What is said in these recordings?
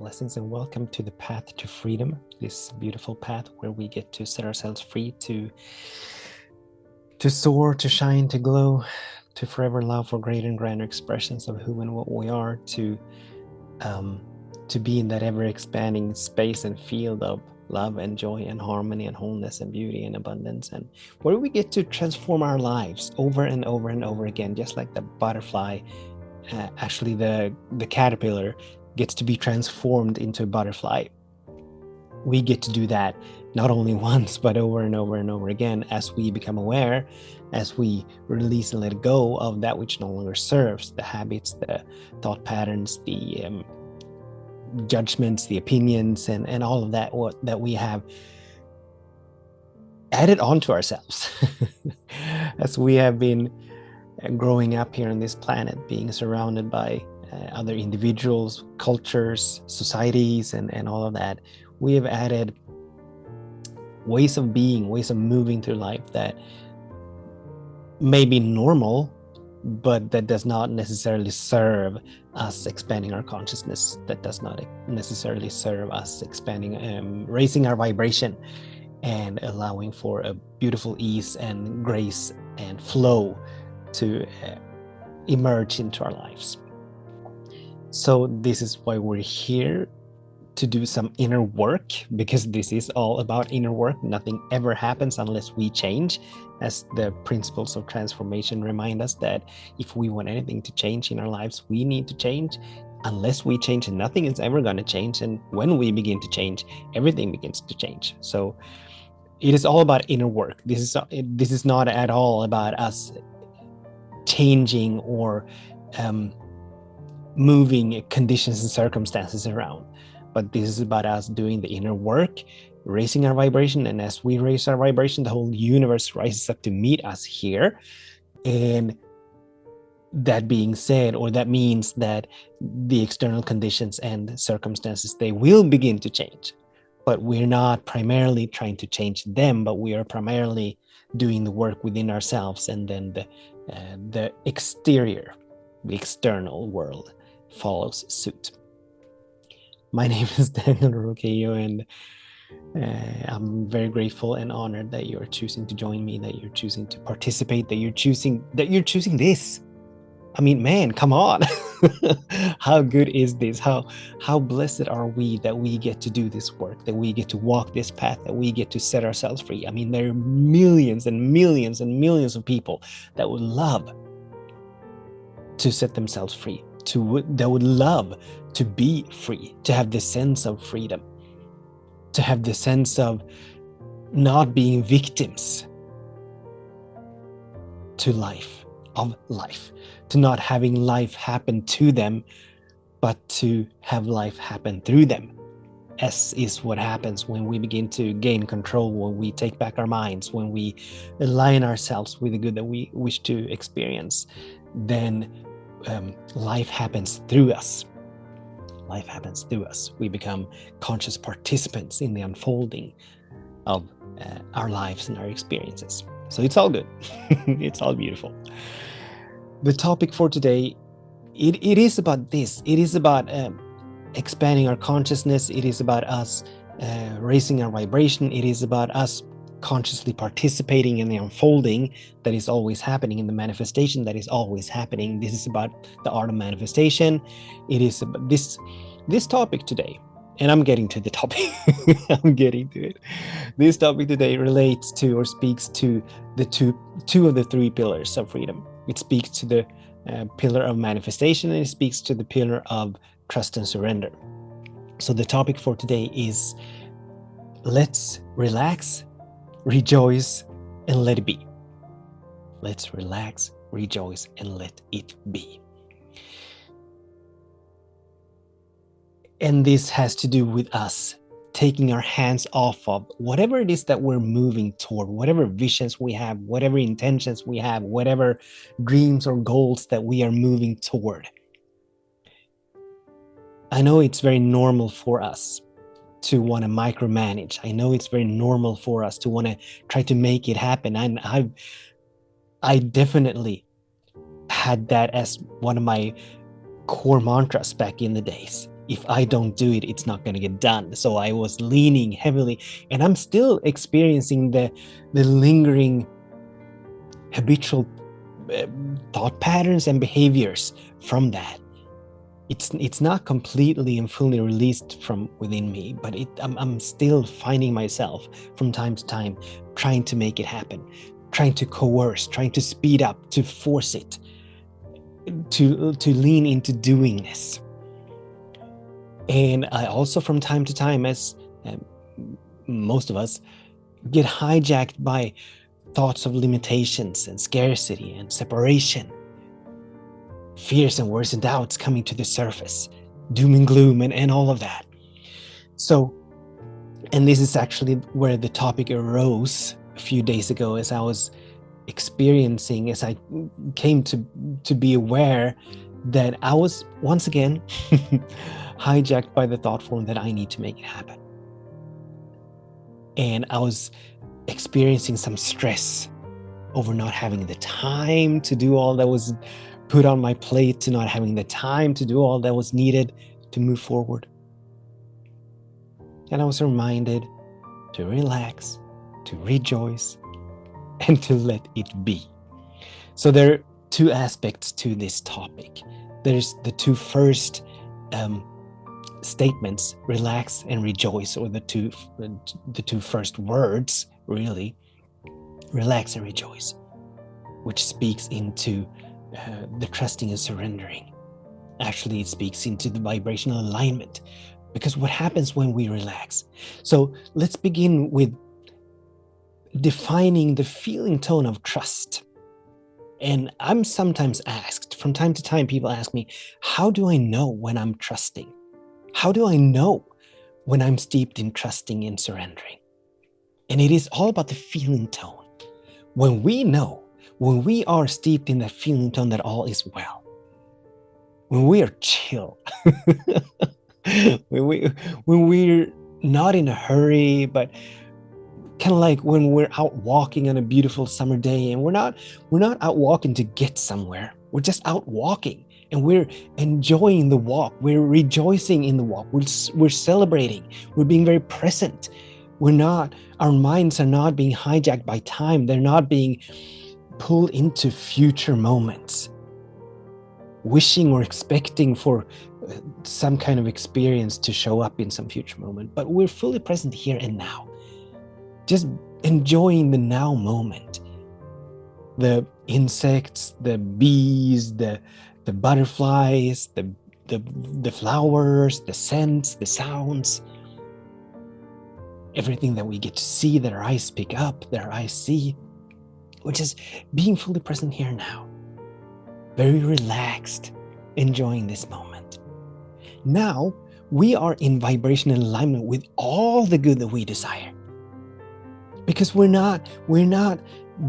Blessings and welcome to the path to freedom, this beautiful path where we get to set ourselves free to soar, to shine, to glow, to forever love for greater and grander expressions of who and what we are, to be in that ever-expanding space and field of love and joy and harmony and wholeness and beauty and abundance, and where we get to transform our lives over and over and over again, just like the butterfly. Actually, the caterpillar gets to be transformed into a butterfly. We get to do that not only once, but over and over and over again as we become aware, as we release and let go of that which no longer serves, the habits, the thought patterns, the judgments, the opinions, and all of that that we have added onto ourselves as we have been growing up here on this planet, being surrounded by other individuals, cultures, societies, and all of that. We have added ways of being, ways of moving through life that may be normal, but that does not necessarily serve us expanding our consciousness, that does not necessarily serve us expanding, raising our vibration and allowing for a beautiful ease and grace and flow to emerge into our lives. So this is why we're here, to do some inner work, because this is all about inner work. Nothing ever happens unless we change, as the principles of transformation remind us that if we want anything to change in our lives, we need to change. Unless we change, nothing is ever going to change, and when we begin to change, everything begins to change. So it is all about inner work. This is not at all about us changing or moving conditions and circumstances around, but this is about us doing the inner work, raising our vibration, and as we raise our vibration, the whole universe rises up to meet us here. And that being said, or that means that the external conditions and circumstances, they will begin to change, but we're not primarily trying to change them, but we are primarily doing the work within ourselves, and then the exterior, the external world follows suit. My name is Daniel Roquillo, and I'm very grateful and honored that you're choosing to join me, that you're choosing to participate, that you're choosing this. I mean, man, come on. How good is this? How blessed are we that we get to do this work, that we get to walk this path, that we get to set ourselves free. I mean, there are millions and millions and millions of people that would love to set themselves free, that would love to be free, to have the sense of freedom, to have the sense of not being victims to life, to not having life happen to them, but to have life happen through them. As is what happens when we begin to gain control, when we take back our minds, when we align ourselves with the good that we wish to experience. Then life happens through us. Life happens through us. We become conscious participants in the unfolding of our lives and our experiences. So it's all good. It's all beautiful. The topic for today, it is about this. It is about expanding our consciousness. It is about us raising our vibration. It is about us consciously participating in the unfolding that is always happening, in the manifestation that is always happening. This is about the art of manifestation. It is about this topic today, and I'm getting to the topic. I'm getting to it. This topic today relates to, or speaks to, the two of the three pillars of freedom. It speaks to the pillar of manifestation, and it speaks to the pillar of trust and surrender. So the topic for today is, let's relax, rejoice, and let it be. Let's relax, rejoice, and let it be. And this has to do with us taking our hands off of whatever it is that we're moving toward, whatever visions we have, whatever intentions we have, whatever dreams or goals that we are moving toward. I know it's very normal for us to want to micromanage. I know it's very normal for us to want to try to make it happen. And I definitely had that as one of my core mantras back in the days. if I don't do it, it's not going to get done. So I was leaning heavily, and I'm still experiencing the lingering habitual thought patterns and behaviors from that. It's not completely and fully released from within me, but I'm still finding myself from time to time trying to make it happen, trying to coerce, trying to speed up, to force it, to lean into doing this. And I also, from time to time, as most of us, get hijacked by thoughts of limitations and scarcity and separation, fears and worries and doubts coming to the surface, doom and gloom, and all of that. So, and this is actually where the topic arose a few days ago, as I was experiencing, as I came to be aware that I was once again hijacked by the thought form that I need to make it happen. And I was experiencing some stress over not having the time to do all that was put on my plate, to not having the time to do all that was needed to move forward. And I was reminded to relax, to rejoice, and to let it be. So there are two aspects to this topic. There's the two first statements, relax and rejoice, or the two first words, really, relax and rejoice, which speaks into the trusting and surrendering. Actually, it speaks into the vibrational alignment, because what happens when we relax? So let's begin with defining the feeling tone of trust. And I'm sometimes asked, from time to time, people ask me, how do I know when I'm trusting? How do I know when I'm steeped in trusting and surrendering? And it is all about the feeling tone. When we know, when we are steeped in that feeling tone that all is well, when we are chill, when we're not in a hurry, but kind of like when we're out walking on a beautiful summer day, and we're not out walking to get somewhere. We're just out walking, and we're enjoying the walk. We're rejoicing in the walk. We're celebrating. We're being very present. Our minds are not being hijacked by time. They're not being pulled into future moments, wishing or expecting for some kind of experience to show up in some future moment. But we're fully present here and now, just enjoying the now moment. The insects, the bees, the butterflies, the flowers, the scents, the sounds, everything that we get to see, that our eyes pick up, that our eyes see. We're just being fully present here now, very relaxed, enjoying this moment. Now we are in vibrational alignment with all the good that we desire, because we're not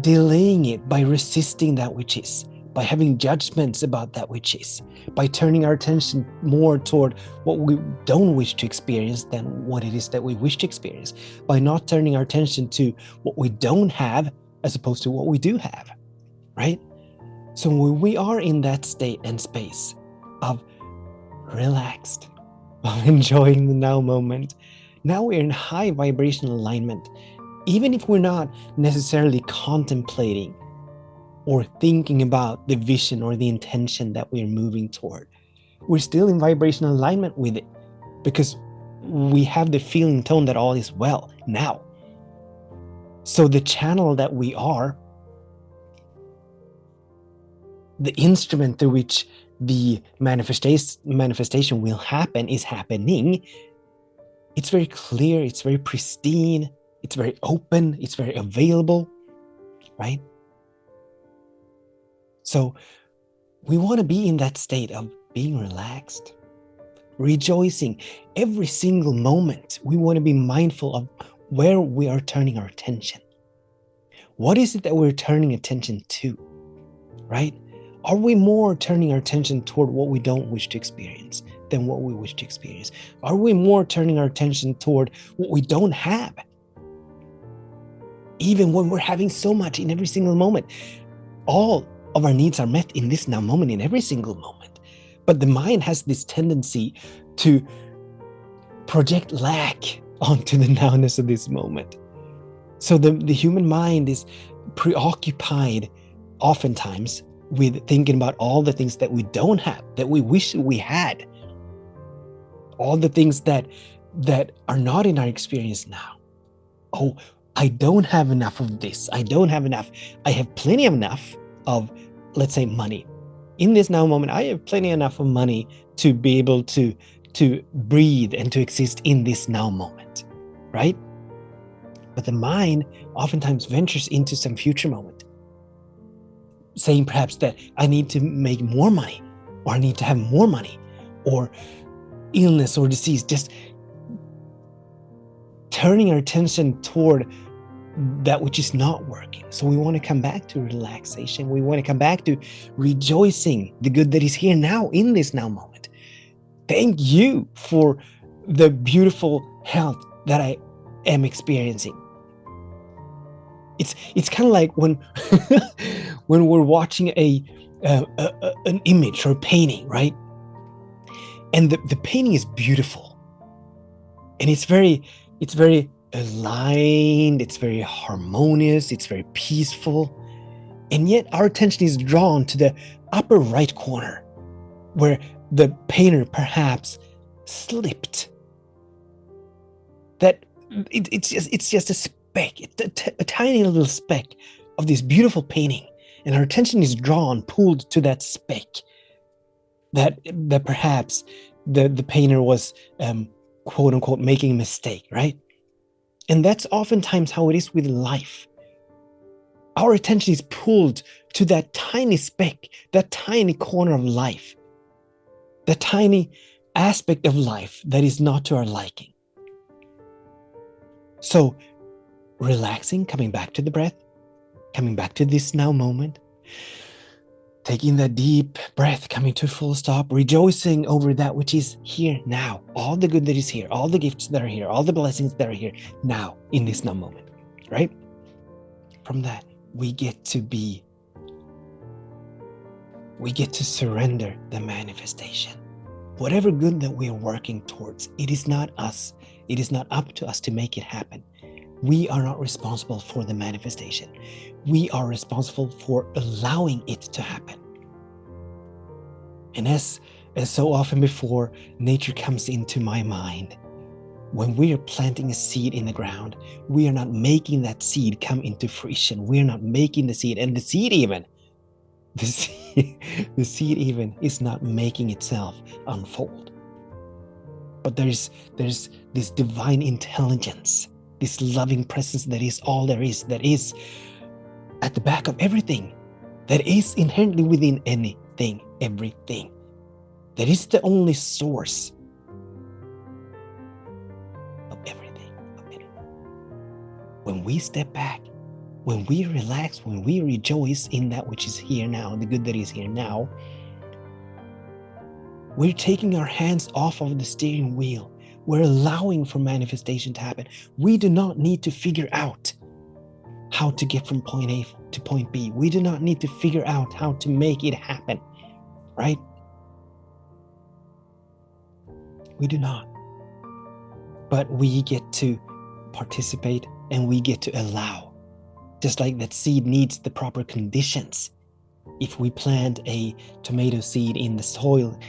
delaying it by resisting that which is, by having judgments about that which is, by turning our attention more toward what we don't wish to experience than what it is that we wish to experience, by not turning our attention to what we don't have as opposed to what we do have, right? So when we are in that state and space of relaxed, of enjoying the now moment, now we're in high vibrational alignment. Even if we're not necessarily contemplating or thinking about the vision or the intention that we're moving toward, we're still in vibrational alignment with it, because we have the feeling tone that all is well now. So the channel that we are, the instrument through which the manifestation will happen is happening. It's very clear, it's very pristine, it's very open, it's very available, right? So we want to be in that state of being relaxed, rejoicing every single moment. We want to be mindful of where we are turning our attention. What is it that we're turning attention to, right? Are we more turning our attention toward what we don't wish to experience than what we wish to experience? Are we more turning our attention toward what we don't have? Even when we're having so much in every single moment, all of our needs are met in this now moment, in every single moment. But the mind has this tendency to project lack onto the nowness of this moment. So the human mind is preoccupied oftentimes with thinking about all the things that we don't have, that we wish we had, all the things that are not in our experience now. Oh, I don't have enough of this. I don't have enough. I have plenty of enough of, let's say, money. In this now moment, I have plenty enough of money to be able to breathe and to exist in this now moment, right? But the mind oftentimes ventures into some future moment, saying perhaps that I need to make more money, or I need to have more money, or illness or disease, just turning our attention toward that which is not working. So we want to come back to relaxation. We want to come back to rejoicing the good that is here now in this now moment. Thank you for the beautiful health that I am experiencing. It's kind of like when when we're watching an image or a painting, right? And the painting is beautiful, and it's very aligned, it's very harmonious, it's very peaceful, and yet our attention is drawn to the upper right corner, where the painter perhaps slipped. That it's just a speck, a tiny little speck of this beautiful painting, and our attention is drawn, pulled to that speck. That perhaps the painter was quote unquote making a mistake, right? And that's oftentimes how it is with life. Our attention is pulled to that tiny speck, that tiny corner of life, that tiny aspect of life that is not to our liking. So relaxing, coming back to the breath, coming back to this now moment, taking that deep breath, coming to a full stop, rejoicing over that which is here now, all the good that is here, all the gifts that are here, all the blessings that are here now in this now moment, right? From that, we get to surrender the manifestation. Whatever good that we are working towards, it is not us. It is not up to us to make it happen. We are not responsible for the manifestation. We are responsible for allowing it to happen. And as so often before, nature comes into my mind. When we are planting a seed in the ground, we are not making that seed come into fruition. We are not making the seed, and the seed even is not making itself unfold. But there's this divine intelligence, this loving presence that is all there is, that is at the back of everything, that is inherently within anything, everything, that is the only source of everything, of anything. When we step back, when we relax, when we rejoice in that which is here now, the good that is here now, we're taking our hands off of the steering wheel. We're allowing for manifestation to happen. We do not need to figure out how to get from point A to point B. We do not need to figure out how to make it happen, right? We do not. But we get to participate, and we get to allow. Just like that seed needs the proper conditions. If we plant a tomato seed in the soil,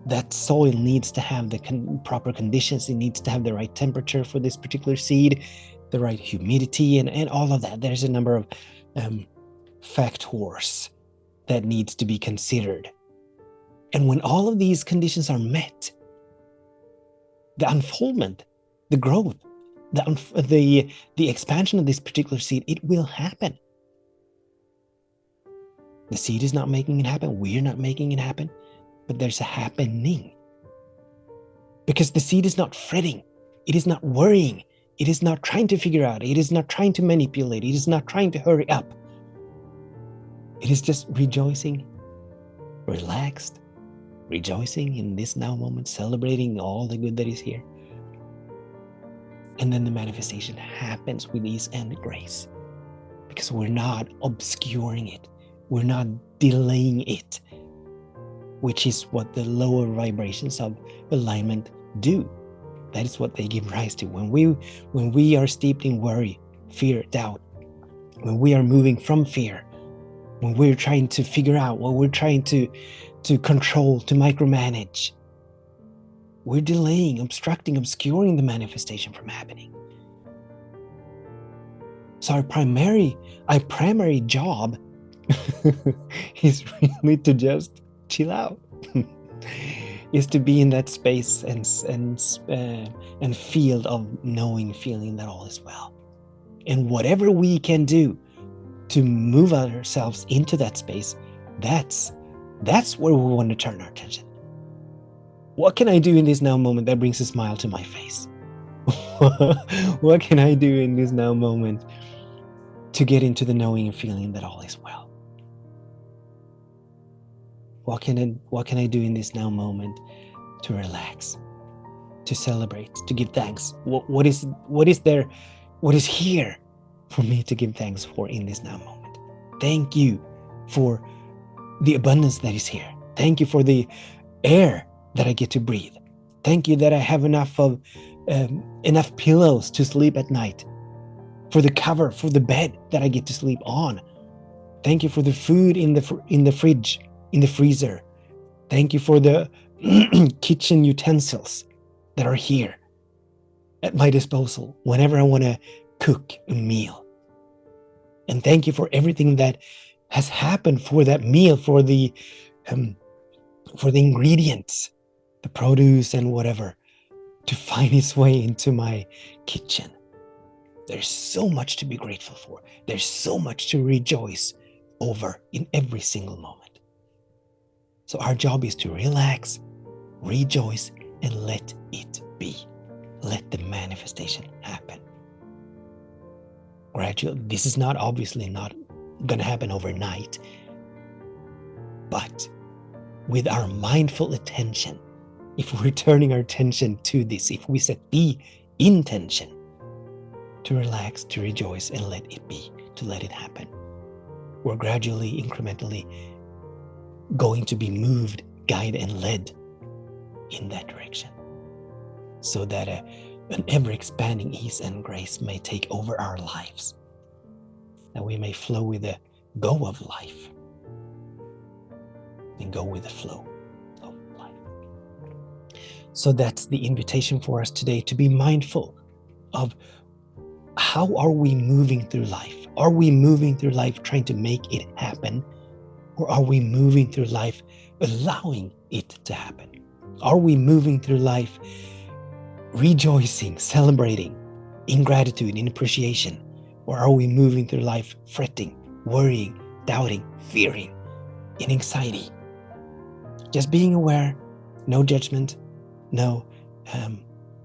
that soil needs to have the proper conditions. It needs to have the right temperature for this particular seed, the right humidity, and all of that. There's a number of factors that needs to be considered. And when all of these conditions are met, the unfoldment, the growth, the expansion of this particular seed, it will happen. The seed is not making it happen. We're not making it happen. But there's a happening. Because the seed is not fretting. It is not worrying. It is not trying to figure out. It is not trying to manipulate. It is not trying to hurry up. It is just rejoicing, relaxed, rejoicing in this now moment, celebrating all the good that is here. And then the manifestation happens with ease and grace. Because we're not obscuring it. We're not delaying it. which is what the lower vibrations of alignment do. That is what they give rise to. When we are steeped in worry, fear, doubt, when we are moving from fear, when we're trying to figure out, what we're trying to control, to micromanage, we're delaying, obstructing, obscuring the manifestation from happening. So our primary job is really to just chill out, is to be in that space and field of knowing, feeling that all is well. And whatever we can do to move ourselves into that space, that's where we want to turn our attention. What can I do in this now moment that brings a smile to my face? What can I do in this now moment to get into the knowing and feeling that all is well? What can I do in this now moment to relax, to celebrate, to give thanks? What is here for me to give thanks for in this now moment? Thank you for the abundance that is here. Thank you for the air that I get to breathe. Thank you that I have enough pillows to sleep at night, for the cover, for the bed that I get to sleep on. Thank you for the food in the fridge, in the freezer. Thank you for the kitchen utensils that are here at my disposal whenever I want to cook a meal. And thank you for everything that has happened for that meal, for the ingredients, the produce and whatever, to find its way into my kitchen. There's so much to be grateful for. There's so much to rejoice over in every single moment. So our job is to relax, rejoice, and let it be. Let the manifestation happen. Gradually, this is obviously not going to happen overnight, but with our mindful attention, if we're turning our attention to this, if we set the intention to relax, to rejoice, and let it be, to let it happen, we're gradually, incrementally going to be moved, guided, and led in that direction, so that an ever-expanding ease and grace may take over our lives, that we may flow with the go of life and go with the flow of life. So that's the invitation for us today, to be mindful of how are we moving through life? Are we moving through life trying to make it happen? Or are we moving through life allowing it to happen? Are we moving through life rejoicing, celebrating, in gratitude, in appreciation? Or are we moving through life fretting, worrying, doubting, fearing, in anxiety? Just being aware, no judgment, no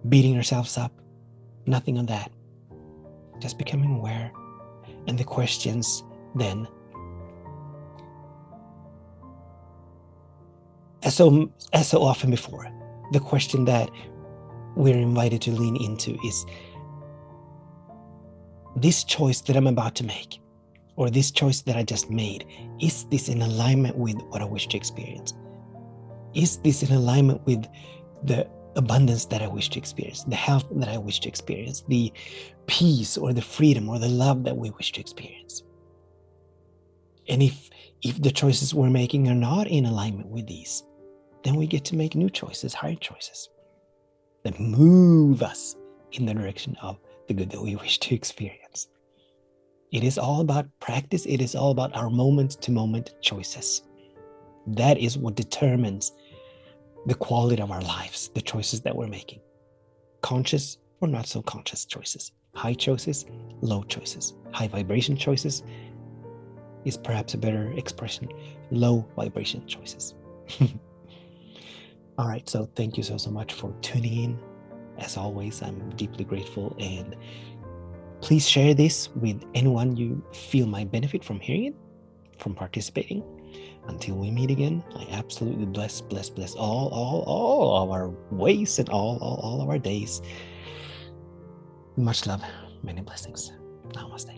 beating ourselves up, nothing on that. Just becoming aware. And the questions then, as so often before, the question that we're invited to lean into is, this choice that I'm about to make, or this choice that I just made, is this in alignment with what I wish to experience? Is this in alignment with the abundance that I wish to experience, the health that I wish to experience, the peace or the freedom or the love that we wish to experience? And if the choices we're making are not in alignment with these, then we get to make new choices, higher choices, that move us in the direction of the good that we wish to experience. It is all about practice. It is all about our moment-to-moment choices. That is what determines the quality of our lives, the choices that we're making. Conscious or not so conscious choices. High choices, low choices. High vibration choices is perhaps a better expression. Low vibration choices. All right, so thank you so much for tuning in. As always, I'm deeply grateful, and please share this with anyone you feel might benefit from hearing it, from participating. Until we meet again, I absolutely bless all of our ways and all of our days. Much love, many blessings. Namaste.